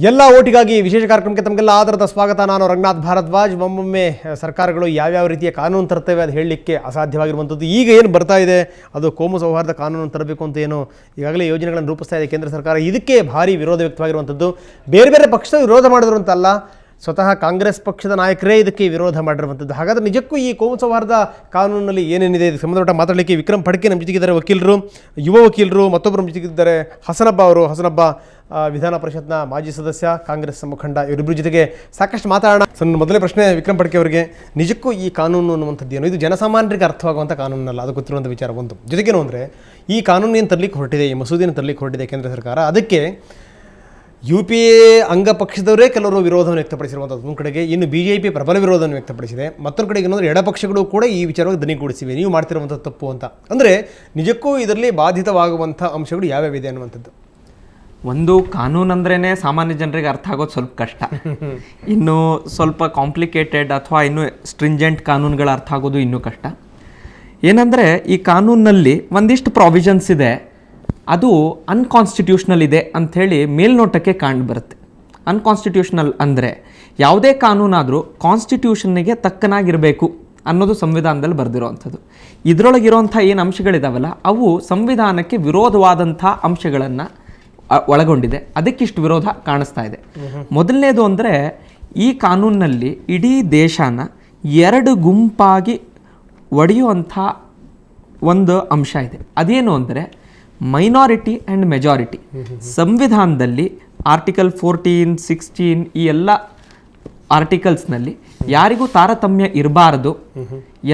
ಎಲ್ಲ ಓಟಿಗಾಗಿ ವಿಶೇಷ ಕಾರ್ಯಕ್ರಮಕ್ಕೆ ತಮಗೆಲ್ಲ ಆಧಾರದ ಸ್ವಾಗತ. ನಾನು ರಂಗನಾಥ್ ಭಾರದ್ವಾಜ್. ಒಮ್ಮೊಮ್ಮೆ ಸರ್ಕಾರಗಳು ಯಾವ್ಯಾವ ರೀತಿಯ ಕಾನೂನು ತರ್ತೇವೆ ಅದು ಹೇಳಲಿಕ್ಕೆ ಅಸಾಧ್ಯವಾಗಿರುವಂಥದ್ದು. ಈಗ ಏನು ಬರ್ತಾ ಇದೆ ಅದು ಕೋಮು ಸೌಹಾರ್ದ ಕಾನೂನು ತರಬೇಕು ಅಂತ ಏನು ಈಗಾಗಲೇ ಯೋಜನೆಗಳನ್ನು ರೂಪಿಸ್ತಾ ಇದೆ ಕೇಂದ್ರ ಸರ್ಕಾರ. ಇದಕ್ಕೆ ಭಾರಿ ವಿರೋಧ ವ್ಯಕ್ತವಾಗಿರುವಂಥದ್ದು. ಬೇರೆ ಬೇರೆ ಪಕ್ಷದ ವಿರೋಧ ಮಾಡಿದ್ರು ಅಂತಲ್ಲ, ಸ್ವತಃ ಕಾಂಗ್ರೆಸ್ ಪಕ್ಷದ ನಾಯಕರೇ ಇದಕ್ಕೆ ವಿರೋಧ ಮಾಡಿರುವಂಥದ್ದು. ಹಾಗಾದರೆ ನಿಜಕ್ಕೂ ಈ ಕೋಮು ಸೌಹಾರ್ದ ಕಾನೂನಲ್ಲಿ ಏನೇನಿದೆ ಇದಕ್ಕೆ ಸಂಬಂಧಪಟ್ಟ ಮಾತಾಡಲಿಕ್ಕೆ ವಿಕ್ರಮ್ ಫಡ್ಕೆ ನಮ್ಮ ಜೊತೆಗಿದ್ದಾರೆ, ವಕೀಲರು, ಯುವ ವಕೀಲರು. ಮತ್ತೊಬ್ಬರು ನಮ್ಮ ಜೊತೆಗಿದ್ದಾರೆ ಹಸನಬ್ಬ ಅವರು. ಹಸನಬ್ಬ ವಿಧಾನ ಪರಿಷತ್ನ ಮಾಜಿ ಸದಸ್ಯ, ಕಾಂಗ್ರೆಸ್ ಮುಖಂಡ. ಇವರಿಬ್ಬರ ಜೊತೆಗೆ ಸಾಕಷ್ಟು ಮಾತಾಡೋಣ. ನನ್ನ ಮೊದಲನೇ ಪ್ರಶ್ನೆ ವಿಕ್ರಮ್ ಫಡ್ಕೆ ಅವರಿಗೆ, ನಿಜಕ್ಕೂ ಈ ಕಾನೂನು ಅನ್ನುವಂಥದ್ದು ಏನು? ಇದು ಜನಸಾಮಾನ್ಯರಿಗೆ ಅರ್ಥವಾಗುವಂಥ ಕಾನೂನಲ್ಲ, ಅದು ಗೊತ್ತಿರುವಂಥ ವಿಚಾರ ಒಂದು. ಜೊತೆಗೇನು ಅಂದರೆ ಈ ಕಾನೂನು ಏನು ತರಲಿಕ್ಕೆ ಹೊರಟಿದೆ, ಈ ಮಸೂದೆಯನ್ನು ತರಲಿಕ್ಕೆ ಹೊರಟಿದೆ ಕೇಂದ್ರ ಸರ್ಕಾರ, ಅದಕ್ಕೆ UPA ಅಂಗಪಕ್ಷದವರೇ ಕೆಲವರು ವಿರೋಧವನ್ನು ವ್ಯಕ್ತಪಡಿಸಿರುವಂಥದ್ದು ಒಂದು ಕಡೆಗೆ, ಇನ್ನು BJP ಪ್ರಬಲ ವಿರೋಧವನ್ನು ವ್ಯಕ್ತಪಡಿಸಿದೆ. ಮತ್ತೊಂದು ಕಡೆಗೆ ಏನಂದರೆ ಎಡಪಕ್ಷಗಳು ಕೂಡ ಈ ವಿಚಾರವಾಗಿ ಧ್ವನಿಗೂಡಿಸಿವೆ, ನೀವು ಮಾಡ್ತಿರುವಂಥ ತಪ್ಪು ಅಂತ. ಅಂದರೆ ನಿಜಕ್ಕೂ ಇದರಲ್ಲಿ ಬಾಧಿತವಾಗುವಂಥ ಅಂಶಗಳು ಯಾವ್ಯಾವಿದೆ ಅನ್ನುವಂಥದ್ದು. ಒಂದು ಕಾನೂನು ಅಂದ್ರೇ ಸಾಮಾನ್ಯ ಜನರಿಗೆ ಅರ್ಥ ಆಗೋದು ಸ್ವಲ್ಪ ಕಷ್ಟ, ಇನ್ನು ಸ್ವಲ್ಪ ಕಾಂಪ್ಲಿಕೇಟೆಡ್ ಅಥವಾ ಇನ್ನು ಸ್ಟ್ರಿಂಜೆಂಟ್ ಕಾನೂನುಗಳ ಅರ್ಥ ಆಗೋದು ಇನ್ನೂ ಕಷ್ಟ. ಏನಂದರೆ ಈ ಕಾನೂನಲ್ಲಿ ಒಂದಿಷ್ಟು ಪ್ರಾವಿಷನ್ಸ್ ಇದೆ, ಅದು ಅನ್ಕಾನ್ಸ್ಟಿಟ್ಯೂಷನಲ್ ಇದೆ ಅಂಥೇಳಿ ಮೇಲ್ನೋಟಕ್ಕೆ ಕಾಣ್ಬರುತ್ತೆ. ಅನ್ಕಾನ್ಸ್ಟಿಟ್ಯೂಷನಲ್ ಅಂದರೆ ಯಾವುದೇ ಕಾನೂನಾದರೂ ಕಾನ್ಸ್ಟಿಟ್ಯೂಷನ್ನಿಗೆ ತಕ್ಕನಾಗಿರಬೇಕು ಅನ್ನೋದು ಸಂವಿಧಾನದಲ್ಲಿ ಬರೆದಿರೋವಂಥದ್ದು. ಇದರೊಳಗಿರೋಂಥ ಏನು ಅಂಶಗಳಿದಾವಲ್ಲ ಅವು ಸಂವಿಧಾನಕ್ಕೆ ವಿರೋಧವಾದಂಥ ಅಂಶಗಳನ್ನು ಒಳಗೊಂಡಿದೆ. ಅದಕ್ಕಿಷ್ಟು ವಿರೋಧ ಕಾಣಿಸ್ತಾ ಇದೆ. ಮೊದಲನೇದು ಅಂದರೆ ಈ ಕಾನೂನಿನಲ್ಲಿ ಇಡೀ ದೇಶನ ಎರಡು ಗುಂಪಾಗಿ ಒಡೆಯುವಂಥ ಒಂದು ಅಂಶ ಇದೆ. ಅದೇನು ಅಂದರೆ ಮೈನಾರಿಟಿ ಆ್ಯಂಡ್ ಮೆಜಾರಿಟಿ. ಸಂವಿಧಾನದಲ್ಲಿ ಆರ್ಟಿಕಲ್ 14, 16 ಈ ಎಲ್ಲ ಆರ್ಟಿಕಲ್ಸ್ನಲ್ಲಿ ಯಾರಿಗೂ ತಾರತಮ್ಯ ಇರಬಾರದು,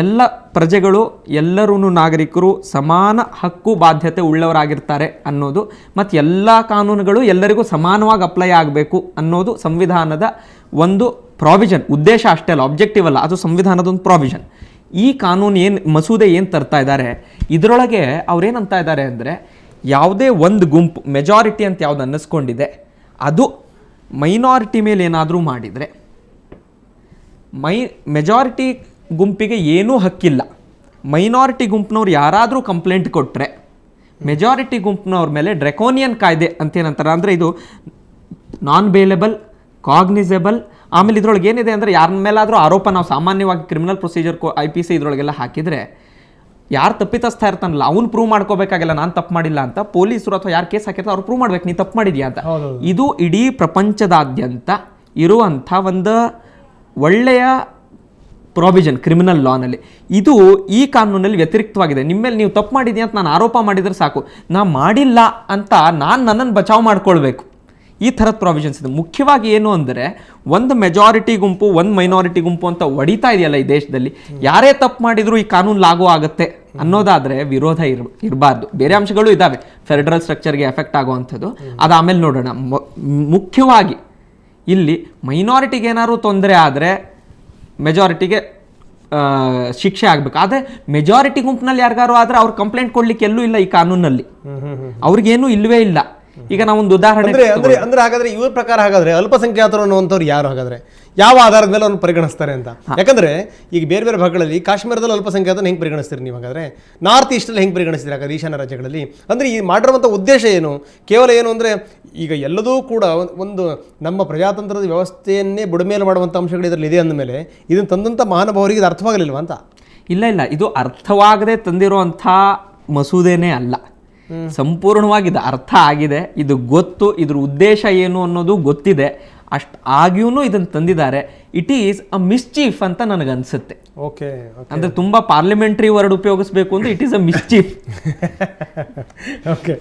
ಎಲ್ಲ ಪ್ರಜೆಗಳು ಎಲ್ಲರೂ ನಾಗರಿಕರು ಸಮಾನ ಹಕ್ಕು ಬಾಧ್ಯತೆ ಉಳ್ಳವರಾಗಿರ್ತಾರೆ ಅನ್ನೋದು, ಮತ್ತು ಎಲ್ಲ ಕಾನೂನುಗಳು ಎಲ್ಲರಿಗೂ ಸಮಾನವಾಗಿ ಅಪ್ಲೈ ಆಗಬೇಕು ಅನ್ನೋದು ಸಂವಿಧಾನದ ಒಂದು ಪ್ರಾವಿಷನ್. ಉದ್ದೇಶ ಅಷ್ಟೇ ಅಲ್ಲ, ಆಬ್ಜೆಕ್ಟಿವ್ ಅಲ್ಲ, ಅದು ಸಂವಿಧಾನದ ಒಂದು ಪ್ರಾವಿಷನ್. ಈ ಕಾನೂನು ಮಸೂದೆ ಏನು ತರ್ತಾ ಇದ್ದಾರೆ, ಇದರೊಳಗೆ ಅವ್ರೇನಂತ ಇದ್ದಾರೆ ಅಂದರೆ ಯಾವುದೇ ಒಂದು ಗುಂಪು ಮೆಜಾರಿಟಿ ಅಂತ ಯಾವ್ದು ಅನ್ನಿಸ್ಕೊಂಡಿದೆ ಅದು ಮೈನಾರಿಟಿ ಮೇಲೆ ಏನಾದರೂ ಮಾಡಿದರೆ ಮೆಜಾರಿಟಿ ಗುಂಪಿಗೆ ಏನೂ ಹಕ್ಕಿಲ್ಲ. ಮೈನಾರಿಟಿ ಗುಂಪಿನವ್ರು ಯಾರಾದರೂ ಕಂಪ್ಲೇಂಟ್ ಕೊಟ್ಟರೆ ಮೆಜಾರಿಟಿ ಗುಂಪಿನವ್ರ ಮೇಲೆ ಡ್ರೆಕೋನಿಯನ್ ಕಾಯ್ದೆ ಅಂತೇನಂತಾರೆ. ಅಂದರೆ ಇದು ನಾನ್ ಬೇಲೆಬಲ್, ಕಾಗ್ನಿಸೆಬಲ್. ಆಮೇಲೆ ಇದ್ರೊಳಗೆ ಏನಿದೆ ಅಂದರೆ ಯಾರ ಮೇಲಾದರೂ ಆರೋಪ, ನಾವು ಸಾಮಾನ್ಯವಾಗಿ ಕ್ರಿಮಿನಲ್ ಪ್ರೊಸೀಜರ್ IPC ಇದರೊಳಗೆಲ್ಲ ಹಾಕಿದರೆ ಯಾರು ತಪ್ಪಿತಸ್ಥ ಇರ್ತಾನಲ್ಲ ಅವ್ನು ಪ್ರೂವ್ ಮಾಡ್ಕೋಬೇಕಾಗಿಲ್ಲ ನಾನು ತಪ್ಪು ಮಾಡಿಲ್ಲ ಅಂತ. ಪೊಲೀಸರು ಅಥವಾ ಯಾರು ಕೇಸ್ ಹಾಕಿರ್ತಾರೆ ಅವ್ರು ಪ್ರೂವ್ ಮಾಡ್ಬೇಕು ನೀನು ತಪ್ಪು ಮಾಡಿದ್ಯಾ ಅಂತ. ಇದು ಇಡೀ ಪ್ರಪಂಚದಾದ್ಯಂತ ಇರುವಂಥ ಒಂದು ಒಳ್ಳೆಯ ಪ್ರಾವಿಷನ್ ಕ್ರಿಮಿನಲ್ ಲಾನಲ್ಲಿ. ಇದು ಈ ಕಾನೂನಲ್ಲಿ ವ್ಯತಿರಿಕ್ತವಾಗಿದೆ. ನಿಮ್ಮ ಮೇಲೆ ನೀವು ತಪ್ಪು ಮಾಡಿದ್ಯಾ ಅಂತ ನಾನು ಆರೋಪ ಮಾಡಿದರೆ ಸಾಕು, ನಾ ಮಾಡಿಲ್ಲ ಅಂತ ನನ್ನನ್ನು ಬಚಾವ್ ಮಾಡ್ಕೊಳ್ಬೇಕು. ಈ ಥರದ ಪ್ರಾವಿಷನ್ಸ್ ಇದೆ. ಮುಖ್ಯವಾಗಿ ಏನು ಅಂದರೆ ಒಂದು ಮೆಜಾರಿಟಿ ಗುಂಪು ಒಂದು ಮೈನಾರಿಟಿ ಗುಂಪು ಅಂತ ಹೊಡಿತಾ ಇದೆಯಲ್ಲ ಈ ದೇಶದಲ್ಲಿ, ಯಾರೇ ತಪ್ಪು ಮಾಡಿದರೂ ಈ ಕಾನೂನು ಲಾಗೂ ಆಗುತ್ತೆ ಅನ್ನೋದಾದರೆ ವಿರೋಧ ಇರಬಾರ್ದು. ಬೇರೆ ಅಂಶಗಳು ಇದ್ದಾವೆ ಫೆಡರಲ್ ಸ್ಟ್ರಕ್ಚರ್ಗೆ ಎಫೆಕ್ಟ್ ಆಗುವಂಥದ್ದು, ಅದು ಆಮೇಲೆ ನೋಡೋಣ. ಮುಖ್ಯವಾಗಿ ಇಲ್ಲಿ ಮೈನಾರಿಟಿಗೆ ಏನಾದ್ರು ತೊಂದರೆ ಆದರೆ ಮೆಜಾರಿಟಿಗೆ ಶಿಕ್ಷೆ ಆಗಬೇಕು. ಆದರೆ ಮೆಜಾರಿಟಿ ಗುಂಪಿನಲ್ಲಿ ಯಾರಿಗಾರು ಆದರೆ ಅವ್ರು ಕಂಪ್ಲೇಂಟ್ ಕೊಡ್ಲಿಕ್ಕೆ ಎಲ್ಲೂ ಇಲ್ಲ ಈ ಕಾನೂನಲ್ಲಿ, ಅವ್ರಿಗೇನು ಇಲ್ಲವೇ ಇಲ್ಲ. ಈಗ ನಾವೊಂದು ಉದಾಹರಣೆ ಅಂದ್ರೆ ಹಾಗಾದ್ರೆ ಇವ್ರ ಪ್ರಕಾರ ಹಾಗಾದ್ರೆ ಅಲ್ಪಸಂಖ್ಯಾತರು ಅನ್ನುವಂಥವ್ರು ಯಾರು, ಹಾಗಾದ್ರೆ ಯಾವ ಆಧಾರದ ಮೇಲೆ ಅವ್ರನ್ನ ಪರಿಗಣಿಸ್ತಾರೆ ಅಂತ? ಯಾಕಂದ್ರೆ ಈಗ ಬೇರೆ ಬೇರೆ ಭಾಗಗಳಲ್ಲಿ ಕಾಶ್ಮೀರದಲ್ಲಿ ಅಲ್ಪಸಂಖ್ಯಾತನ ಹೆಂಗೆ ಪರಿಗಣಿಸ್ತೀರಿ ನೀವು? ಹಾಗಾದ್ರೆ ನಾರ್ತ್ ಈಸ್ಟಲ್ಲಿ ಹೆಂಗೆ ಪರಿಗಣಿಸ್ತೀರಿ ಹಾಗಾದ್ರೆ ಈಶಾನ್ಯ ರಾಜ್ಯಗಳಲ್ಲಿ? ಅಂದ್ರೆ ಈ ಮಾಡಿರುವಂಥ ಉದ್ದೇಶ ಏನು? ಕೇವಲ ಏನು ಅಂದರೆ ಈಗ ಎಲ್ಲದೂ ಕೂಡ ಒಂದು ನಮ್ಮ ಪ್ರಜಾತಂತ್ರದ ವ್ಯವಸ್ಥೆಯನ್ನೇ ಬುಡಮೇಲೆ ಮಾಡುವಂಥ ಅಂಶಗಳು ಇದರಲ್ಲಿ ಇದೆ ಅಂದಮೇಲೆ ಇದನ್ನು ತಂದಂಥ ಮಹಾನುಭಾವರಿಗೆ ಇದು ಅರ್ಥವಾಗಲಿಲ್ವ ಅಂತ? ಇಲ್ಲ, ಇದು ಅರ್ಥವಾಗದೆ ತಂದಿರುವಂಥ ಮಸೂದೆನೇ ಅಲ್ಲ, ಸಂಪೂರ್ಣವಾಗಿ ಇದು ಅರ್ಥ ಆಗಿದೆ, ಇದು ಗೊತ್ತು, ಇದ್ರ ಉದ್ದೇಶ ಏನು ಅನ್ನೋದು ಗೊತ್ತಿದೆ. ಅಷ್ಟು ಆಗಿಯೂ ಇದನ್ನು ತಂದಿದ್ದಾರೆ. ಇಟ್ ಈಸ್ ಅ ಮಿಸ್ಚೀಫ್ ಅಂತ ನನಗನ್ಸುತ್ತೆ. ಓಕೆ, ಅಂದರೆ ತುಂಬ ಪಾರ್ಲಿಮೆಂಟ್ರಿ ವರ್ಡ್ ಉಪಯೋಗಿಸ್ಬೇಕು ಅಂದರೆ it is a mischief. Okay,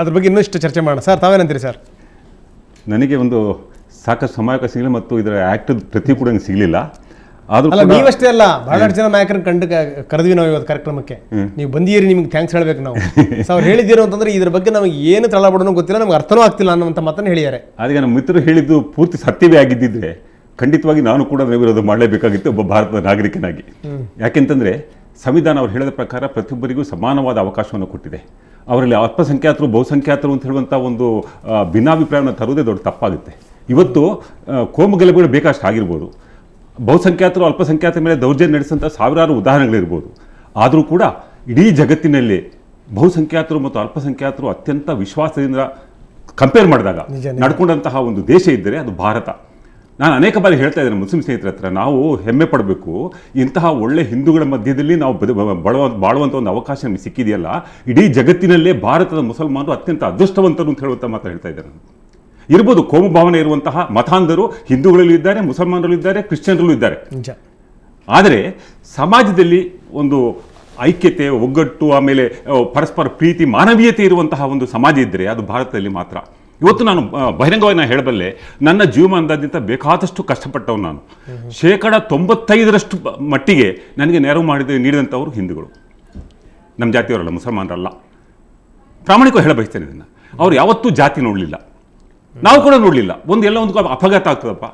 ಅದ್ರ ಬಗ್ಗೆ ಇನ್ನಷ್ಟು ಚರ್ಚೆ ಮಾಡೋಣ. ಸರ್ ತಾವೇನಂತೀರಿ ಸರ್? ನನಗೆ ಒಂದು ಸಾಕಷ್ಟು ಸಮಯ ಸಿಗಲಿಲ್ಲ ಮತ್ತು ಇದರ ಆ್ಯಕ್ಟ್ ಪ್ರತಿ ಕೂಡ ಸಿಗಲಿಲ್ಲ. ಅಲ್ಲ, ನೀವಷ್ಟೇ ಅಲ್ಲ, ಬಹಳಷ್ಟು ಜನ ನಾಯಕರನ್ನ ಕರೆದ್ವಿ ನಾವು ಇವತ್ತು ಕಾರ್ಯಕ್ರಮಕ್ಕೆ. ನೀವು ಬಂದಿರಿ, ನಿಮ್ಗೆ ಥ್ಯಾಂಕ್ಸ್ ಹೇಳ್ಬೇಕು ನಾವು. ಅವ್ರು ಹೇಳಿದ್ದೀರೋ ಅಂತಂದ್ರೆ ಇದ್ರ ಬಗ್ಗೆ ನಮಗೆ ಏನು ತಳಬಡೋನು ಗೊತ್ತಿಲ್ಲ, ನಮ್ಗೆ ಅರ್ಥನೂ ಆಗ್ತಿಲ್ಲ ಅನ್ನೋಂಥ ಮಾತನ್ನು ಹೇಳಿದ್ದಾರೆ. ಅದಕ್ಕೆ ನಮ್ಮ ಮಿತ್ರರು ಹೇಳಿದ್ದು ಪೂರ್ತಿ ಸತ್ಯವೇ ಆಗಿದ್ದಿದ್ರೆ ಖಂಡಿತವಾಗಿ ನಾನು ಕೂಡ ವಿರೋಧ ಮಾಡಲೇಬೇಕಾಗಿತ್ತು ಒಬ್ಬ ಭಾರತದ ನಾಗರಿಕನಾಗಿ. ಯಾಕೆಂತಂದರೆ ಸಂವಿಧಾನ ಅವ್ರು ಹೇಳಿದ ಪ್ರಕಾರ ಪ್ರತಿಯೊಬ್ಬರಿಗೂ ಸಮಾನವಾದ ಅವಕಾಶವನ್ನು ಕೊಟ್ಟಿದೆ. ಅವರಲ್ಲಿ ಅಲ್ಪಸಂಖ್ಯಾತರು ಬಹುಸಂಖ್ಯಾತರು ಅಂತ ಹೇಳುವಂಥ ಒಂದು ಭಿನ್ನಾಭಿಪ್ರಾಯವನ್ನು ತರುವುದೇ ದೊಡ್ಡ ತಪ್ಪಾಗುತ್ತೆ. ಇವತ್ತು ಕೋಮು ಗಲಭೆಗಳು ಬೇಕಷ್ಟು ಆಗಿರ್ಬೋದು, ಬಹುಸಂಖ್ಯಾತರು ಅಲ್ಪಸಂಖ್ಯಾತರ ಮೇಲೆ ದೌರ್ಜನ್ಯ ನಡೆಸಿದಂಥ ಸಾವಿರಾರು ಉದಾಹರಣೆಗಳಿರ್ಬೋದು. ಆದರೂ ಕೂಡ ಇಡೀ ಜಗತ್ತಿನಲ್ಲಿ ಬಹುಸಂಖ್ಯಾತರು ಮತ್ತು ಅಲ್ಪಸಂಖ್ಯಾತರು ಅತ್ಯಂತ ವಿಶ್ವಾಸದಿಂದ ಕಂಪೇರ್ ಮಾಡಿದಾಗ ನಡ್ಕೊಂಡಂತಹ ಒಂದು ದೇಶ ಇದ್ದರೆ ಅದು ಭಾರತ. ನಾನು ಅನೇಕ ಬಾರಿ ಹೇಳ್ತಾ ಇದ್ದೇನೆ ಮುಸ್ಲಿಂ ಸ್ನೇಹಿತರ ಹತ್ರ, ನಾವು ಹೆಮ್ಮೆ ಪಡಬೇಕು, ಇಂತಹ ಒಳ್ಳೆ ಹಿಂದೂಗಳ ಮಧ್ಯದಲ್ಲಿ ನಾವು ಬಾಳುವಂಥ ಒಂದು ಅವಕಾಶ ನಮಗೆ ಸಿಕ್ಕಿದೆಯಲ್ಲ, ಇಡೀ ಜಗತ್ತಿನಲ್ಲೇ ಭಾರತದ ಮುಸಲ್ಮಾನರು ಅತ್ಯಂತ ಅದೃಷ್ಟವಂತರು ಅಂತ ಹೇಳುವಂಥ ಮಾತು ಹೇಳ್ತಾ ಇದ್ದಾರೆ. ಇರ್ಬೋದು ಕೋಮು ಭಾವನೆ ಇರುವಂತಹ ಮತಾಂಧರು ಹಿಂದೂಗಳಲ್ಲೂ ಇದ್ದಾರೆ, ಮುಸಲ್ಮಾನರಲ್ಲೂ ಇದ್ದಾರೆ, ಕ್ರಿಶ್ಚಿಯನ್ರಲ್ಲೂ ಇದ್ದಾರೆ. ಆದರೆ ಸಮಾಜದಲ್ಲಿ ಒಂದು ಐಕ್ಯತೆ, ಒಗ್ಗಟ್ಟು, ಆಮೇಲೆ ಪರಸ್ಪರ ಪ್ರೀತಿ, ಮಾನವೀಯತೆ ಇರುವಂತಹ ಒಂದು ಸಮಾಜ ಇದ್ದರೆ ಅದು ಭಾರತದಲ್ಲಿ ಮಾತ್ರ. ಇವತ್ತು ನಾನು ಬಹಿರಂಗವಾಗಿ ನಾನು ಹೇಳಬಲ್ಲೆ, ನನ್ನ ಜೀವಮಾನದಾದ್ಯಂತ ಬೇಕಾದಷ್ಟು ಕಷ್ಟಪಟ್ಟವನು ನಾನು. 95% ಮಟ್ಟಿಗೆ ನನಗೆ ನೆರವು ನೀಡಿದಂಥವರು ಹಿಂದೂಗಳು, ನಮ್ಮ ಜಾತಿಯವರಲ್ಲ, ಮುಸಲ್ಮಾನರಲ್ಲ. ಪ್ರಾಮಾಣಿಕವಾಗಿ ಹೇಳ ಬಯಸ್ತೇನೆ ಇದನ್ನು. ಅವ್ರು ಯಾವತ್ತೂ ಜಾತಿ ನೋಡಲಿಲ್ಲ, ನಾವು ಕೂಡ ನೋಡಲಿಲ್ಲ. ಎಲ್ಲ ಒಂದು ಅಪಘಾತ ಆಗ್ತದಪ್ಪ,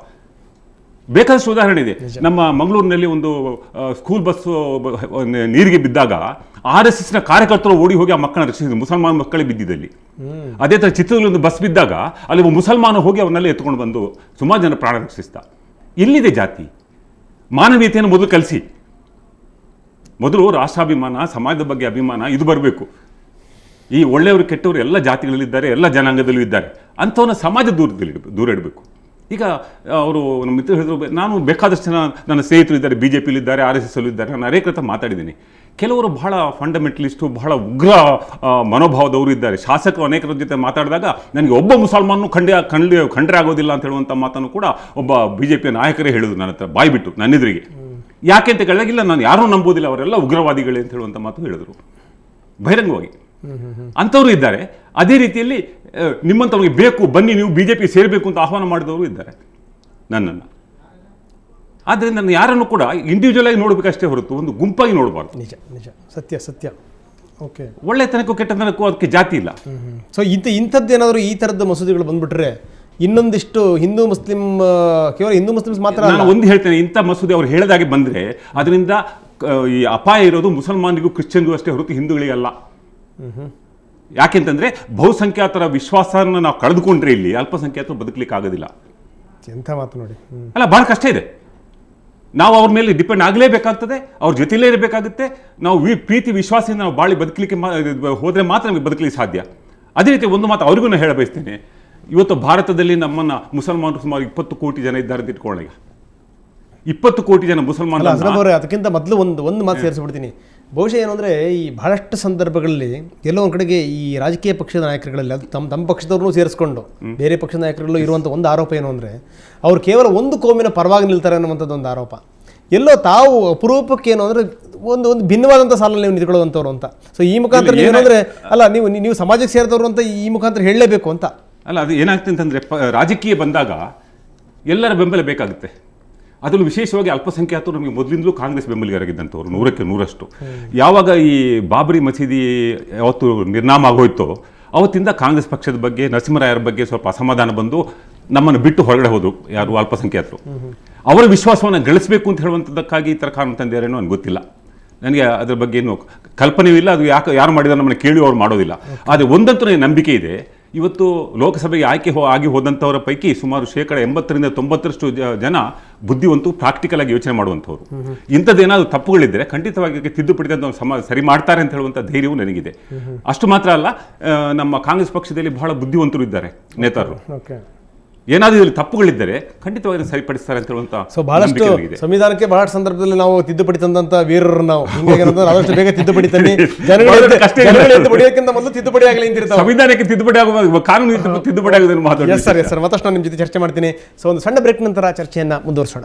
ಬೇಕಾದಷ್ಟು ಉದಾಹರಣೆ ಇದೆ. ನಮ್ಮ ಮಂಗಳೂರಿನಲ್ಲಿ ಒಂದು ಸ್ಕೂಲ್ ಬಸ್ ನೀರಿಗೆ ಬಿದ್ದಾಗ RSSನ ಕಾರ್ಯಕರ್ತರು ಓಡಿ ಹೋಗಿ ಆ ಮಕ್ಕಳನ್ನ ರಕ್ಷಿಸಿದ್ರು, ಮುಸಲ್ಮಾನ ಮಕ್ಕಳಿಗೆ ಬಿದ್ದಿದ್ದಲ್ಲಿ. ಅದೇ ಥರ ಚಿತ್ರದಲ್ಲಿ ಒಂದು ಬಸ್ ಬಿದ್ದಾಗ ಅಲ್ಲಿ ಮುಸಲ್ಮಾನ ಹೋಗಿ ಅವನ್ನೆಲ್ಲ ಎತ್ಕೊಂಡು ಬಂದು ಸುಮಾರು ಜನ ಪ್ರಾಣ ರಕ್ಷಿಸ್ತಾ. ಇಲ್ಲಿದೆ ಜಾತಿ. ಮಾನವೀಯತೆಯನ್ನು ಮೊದಲು ಕಲಿಸಿ. ಮೊದಲು ರಾಷ್ಟ್ರಾಭಿಮಾನ, ಸಮಾಜದ ಬಗ್ಗೆ ಅಭಿಮಾನ ಇದು ಬರಬೇಕು. ಈ ಒಳ್ಳೆಯವರು ಕೆಟ್ಟವರು ಎಲ್ಲ ಜಾತಿಗಳಲ್ಲಿದ್ದಾರೆ, ಎಲ್ಲ ಜನಾಂಗದಲ್ಲೂ ಇದ್ದಾರೆ. ಅಂಥವನ್ನ ಸಮಾಜ ದೂರ ಇಡಬೇಕು. ಈಗ ಅವರು ನಮ್ಮ ಮಿತ್ರ ಹೇಳಿದ್ರು, ನಾನು ಬೇಕಾದಷ್ಟು ಜನ ನನ್ನ ಸ್ನೇಹಿತರು ಇದ್ದಾರೆ, BJPಲಿದ್ದಾರೆ, RSSಲ್ಲೂ ಇದ್ದಾರೆ. ನಾನು ಅನೇಕ ಹತ್ರ ಮಾತಾಡಿದ್ದೀನಿ. ಕೆಲವರು ಬಹಳ ಫಂಡಮೆಂಟಲಿಸ್ಟು, ಬಹಳ ಉಗ್ರ ಮನೋಭಾವದವರು ಇದ್ದಾರೆ. ಶಾಸಕರು ಅನೇಕರ ಜೊತೆ ಮಾತಾಡಿದಾಗ ನನಗೆ ಒಬ್ಬ ಮುಸಲ್ಮಾನನು ಖಂಡ್ರೆ ಆಗೋದಿಲ್ಲ ಅಂತ ಹೇಳುವಂಥ ಮಾತನ್ನು ಕೂಡ ಒಬ್ಬ BJP ನಾಯಕರೇ ಹೇಳಿದ್ರು ನನ್ನ ಹತ್ರ ಬಾಯ್ಬಿಟ್ಟು, ನನ್ನೆದುರಿಗೆ. ಯಾಕೆ ಅಂತ ಕೇಳಿದಾಗಿಲ್ಲ, ನಾನು ಯಾರೂ ನಂಬೋದಿಲ್ಲ, ಅವರೆಲ್ಲ ಉಗ್ರವಾದಿಗಳೇ ಅಂತ ಹೇಳುವಂಥ ಮಾತು ಹೇಳಿದ್ರು ಬಹಿರಂಗವಾಗಿ. ಅಂಥವರು ಇದ್ದಾರೆ. ಅದೇ ರೀತಿಯಲ್ಲಿ ನಿಮ್ಮಂಥವ್ರಿಗೆ ಬೇಕು, ಬನ್ನಿ ನೀವು BJP ಸೇರಬೇಕು ಅಂತ ಆಹ್ವಾನ ಮಾಡಿದವರು ಇದ್ದಾರೆ ನನ್ನನ್ನು. ಆದ್ದರಿಂದ ನಾನು ಯಾರನ್ನು ಕೂಡ ಇಂಡಿವಿಜುವಲ್ ಆಗಿ ನೋಡಬೇಕಷ್ಟೇ ಹೊರತು ಒಂದು ಗುಂಪಾಗಿ ನೋಡಬಾರ್ದು. ನಿಜ ನಿಜ, ಸತ್ಯ ಸತ್ಯ. ಓಕೆ, ಒಳ್ಳೆತನಕ್ಕೂ ಕೆಟ್ಟತನಕ್ಕೂ ಅದಕ್ಕೆ ಜಾತಿ ಇಲ್ಲ. ಸೊ ಇಂಥದ್ದೇನಾದರೂ ಈ ಥರದ ಮಸೂದೆಗಳು ಬಂದ್ಬಿಟ್ರೆ ಇನ್ನೊಂದಿಷ್ಟು ಹಿಂದೂ ಮುಸ್ಲಿಂ, ಕೇವಲ ಹಿಂದೂ ಮುಸ್ಲಿಮ್ಸ್ ಮಾತ್ರ ನಾನು ಒಂದು ಹೇಳ್ತೇನೆ, ಇಂಥ ಮಸೂದೆ ಅವ್ರು ಹೇಳಿದಾಗೆ ಬಂದರೆ ಅದರಿಂದ ಈ ಅಪಾಯ ಇರೋದು ಮುಸಲ್ಮಾನಿಗೂ ಕ್ರಿಶ್ಚಿಯನ್ಗೂ ಅಷ್ಟೇ ಹೊರತು ಹಿಂದೂಗಳಿಗಲ್ಲ. ಯಾಕೆಂತಂದ್ರೆ ಬಹುಸಂಖ್ಯಾತರ ವಿಶ್ವಾಸನ ನಾವು ಕಳೆದುಕೊಂಡ್ರೆ ಇಲ್ಲಿ ಅಲ್ಪಸಂಖ್ಯಾತರು ಬದುಕಲಿಕ್ಕೆ ಆಗೋದಿಲ್ಲ. ಎಂಥ ಮಾತು ನೋಡಿ. ಅಲ್ಲ, ಬಹಳ ಕಷ್ಟ ಇದೆ. ನಾವು ಅವ್ರ ಮೇಲೆ ಡಿಪೆಂಡ್ ಆಗಲೇಬೇಕಾಗ್ತದೆ, ಅವ್ರ ಜೊತೆಲೇ ಇರಬೇಕಾಗುತ್ತೆ. ನಾವು ಪ್ರೀತಿ ವಿಶ್ವಾಸದಿಂದ ನಾವು ಬಾಳಿ ಬದುಕಲಿಕ್ಕೆ ಹೋದರೆ ಮಾತ್ರ ನಮಗೆ ಬದುಕಲಿಕ್ಕೆ ಸಾಧ್ಯ. ಅದೇ ರೀತಿ ಒಂದು ಮಾತು ಅವ್ರಿಗೂ ನಾನು ಹೇಳ ಬಯಸ್ತೇನೆ. ಇವತ್ತು ಭಾರತದಲ್ಲಿ ನಮ್ಮನ್ನ ಮುಸಲ್ಮಾನರು ಸುಮಾರು 20 ಕೋಟಿ ಜನ ಇದ್ದಾರೆ ಅಂತ ಇಟ್ಕೊಳ್ಳಿ. 20 ಕೋಟಿ ಜನ ಮುಸಲ್ಮಾನರು. ಅದಕ್ಕಿಂತ ಮೊದಲು ಒಂದು ಮಾತು ಸೇರಿಸ್ಬಿಡ್ತೀನಿ. ಬಹುಶಃ ಏನು ಅಂದರೆ, ಈ ಬಹಳಷ್ಟು ಸಂದರ್ಭಗಳಲ್ಲಿ ಎಲ್ಲೋ ಒಂದು ಕಡೆಗೆ ಈ ರಾಜಕೀಯ ಪಕ್ಷದ ನಾಯಕರುಗಳಲ್ಲಿ, ಅದು ತಮ್ಮ ಪಕ್ಷದವ್ರನ್ನೂ ಸೇರಿಸ್ಕೊಂಡು ಬೇರೆ ಪಕ್ಷದ ನಾಯಕರಲ್ಲೂ ಇರುವಂಥ ಒಂದು ಆರೋಪ ಏನು ಅಂದರೆ, ಅವರು ಕೇವಲ ಒಂದು ಕೋಮಿನ ಪರವಾಗಿ ನಿಲ್ತಾರೆ ಅನ್ನುವಂಥದ್ದು ಒಂದು ಆರೋಪ. ಎಲ್ಲೋ ತಾವು ಅಪರೂಪಕ್ಕೆ ಏನು ಅಂದರೆ ಒಂದು ಭಿನ್ನವಾದಂಥ ಸಾಲಲ್ಲಿ ನೀವು ನಿಂತ್ಕೊಳ್ಳುವಂಥವ್ರು ಅಂತ. ಸೊ ಈ ಮುಖಾಂತರ ಏನಂದರೆ, ಅಲ್ಲ ನೀವು ಸಮಾಜಕ್ಕೆ ಸೇರಿದವರು ಅಂತ ಈ ಮುಖಾಂತರ ಹೇಳಲೇಬೇಕು ಅಂತ. ಅಲ್ಲ, ಅದು ಏನಾಗ್ತದೆ ಅಂತಂದರೆ, ರಾಜಕೀಯ ಬಂದಾಗ ಎಲ್ಲರ ಬೆಂಬಲ ಬೇಕಾಗುತ್ತೆ. ಅದರಲ್ಲೂ ವಿಶೇಷವಾಗಿ ಅಲ್ಪಸಂಖ್ಯಾತರು ನಮಗೆ ಮೊದಲಿಂದಲೂ ಕಾಂಗ್ರೆಸ್ ಬೆಂಬಲಿಗರಾಗಿದ್ದಂಥವ್ರು 100ಕ್ಕೆ 100%. ಯಾವಾಗ ಈ ಬಾಬರಿ ಮಸೀದಿ ಯಾವತ್ತು ನಿರ್ನಾಮ ಆಗೋಯ್ತೋ ಅವತ್ತಿಂದ ಕಾಂಗ್ರೆಸ್ ಪಕ್ಷದ ಬಗ್ಗೆ, ನರಸಿಂಹರಾಯರ ಬಗ್ಗೆ ಸ್ವಲ್ಪ ಅಸಮಾಧಾನ ಬಂದು ನಮ್ಮನ್ನು ಬಿಟ್ಟು ಹೊರಗಡೆ ಹೋದರು ಯಾರು ಅಲ್ಪಸಂಖ್ಯಾತರು. ಅವರ ವಿಶ್ವಾಸವನ್ನು ಗಳಿಸಬೇಕು ಅಂತ ಹೇಳುವಂಥದ್ದಕ್ಕಾಗಿ ಈ ಥರ ಕಾನೂನು ತಂದಿದ್ದಾರೇನೋ ನನಗೆ ಗೊತ್ತಿಲ್ಲ. ನನಗೆ ಅದರ ಬಗ್ಗೆ ಏನು ಕಲ್ಪನೆಯೂ ಇಲ್ಲ. ಅದು ಯಾರು ಮಾಡಿದಾರೆ ನಮ್ಮನ್ನು ಕೇಳಿ ಅವ್ರು ಮಾಡೋದಿಲ್ಲ. ಆದರೆ ಒಂದಂತೂ ನನಗೆ ನಂಬಿಕೆ ಇದೆ, ಇವತ್ತು ಲೋಕಸಭೆಗೆ ಆಗಿ ಹೋದಂಥವರ ಪೈಕಿ ಸುಮಾರು 80% 90% ಜನ ಬುದ್ಧಿವಂತರು, ಪ್ರಾಕ್ಟಿಕಲ್ ಆಗಿ ಯೋಚನೆ ಮಾಡುವಂಥವ್ರು. ಇಂಥದ್ದೇನಾದರೂ ತಪ್ಪುಗಳಿದ್ದರೆ ಖಂಡಿತವಾಗಿ ತಿದ್ದುಪಡಿ ಸರಿ ಮಾಡ್ತಾರೆ ಅಂತ ಹೇಳುವಂಥ ಧೈರ್ಯವೂ ನನಗಿದೆ. ಅಷ್ಟು ಮಾತ್ರ ಅಲ್ಲ, ನಮ್ಮ ಕಾಂಗ್ರೆಸ್ ಪಕ್ಷದಲ್ಲಿ ಬಹಳ ಬುದ್ಧಿವಂತರು ಇದ್ದಾರೆ ನೇತಾರರು. ಏನಾದರೂ ಇದರಲ್ಲಿ ತಪ್ಪುಗಳಿದ್ದರೆ ಖಂಡಿತವಾಗಿ ಸರಿಪಡಿಸ್ತಾರೆ ಅಂತ ಹೇಳುವಂಥ. ಸೊ ಬಹಳಷ್ಟು ಸಂವಿಧಾನಕ್ಕೆ ಬಹಳಷ್ಟು ಸಂದರ್ಭದಲ್ಲಿ ನಾವು ತಿದ್ದುಪಡಿ ತಂದಂತ ವೀರರು ನಾವು. ಆದಷ್ಟು ಬೇಗ ತಿದ್ದುಪಡಿ ತನ್ನಿ, ಜನಗಳಿಂದ ಮೊದಲು ತಿದ್ದುಪಡಿ ಆಗಲಿ ಅಂತಿರ್ತಾರೆ. ಸಂವಿಧಾನಕ್ಕೆ ತಿದ್ದುಪಡಿ ಆಗುವ, ಕಾನೂನು ತಿದ್ದುಪಡಿ ಆಗೋದನ್ನು ಮಾತಾಡಿ. ಸರ್ ಮತ್ತಷ್ಟು ನಾನು ನಿಮ್ಮ ಜೊತೆ ಚರ್ಚೆ ಮಾಡ್ತೀನಿ. ಸೊ ಒಂದು ಸಣ್ಣ ಬ್ರೇಕ್ ನಂತರ ಚರ್ಚೆಯನ್ನು ಮುಂದುವರಿಸೋಣ.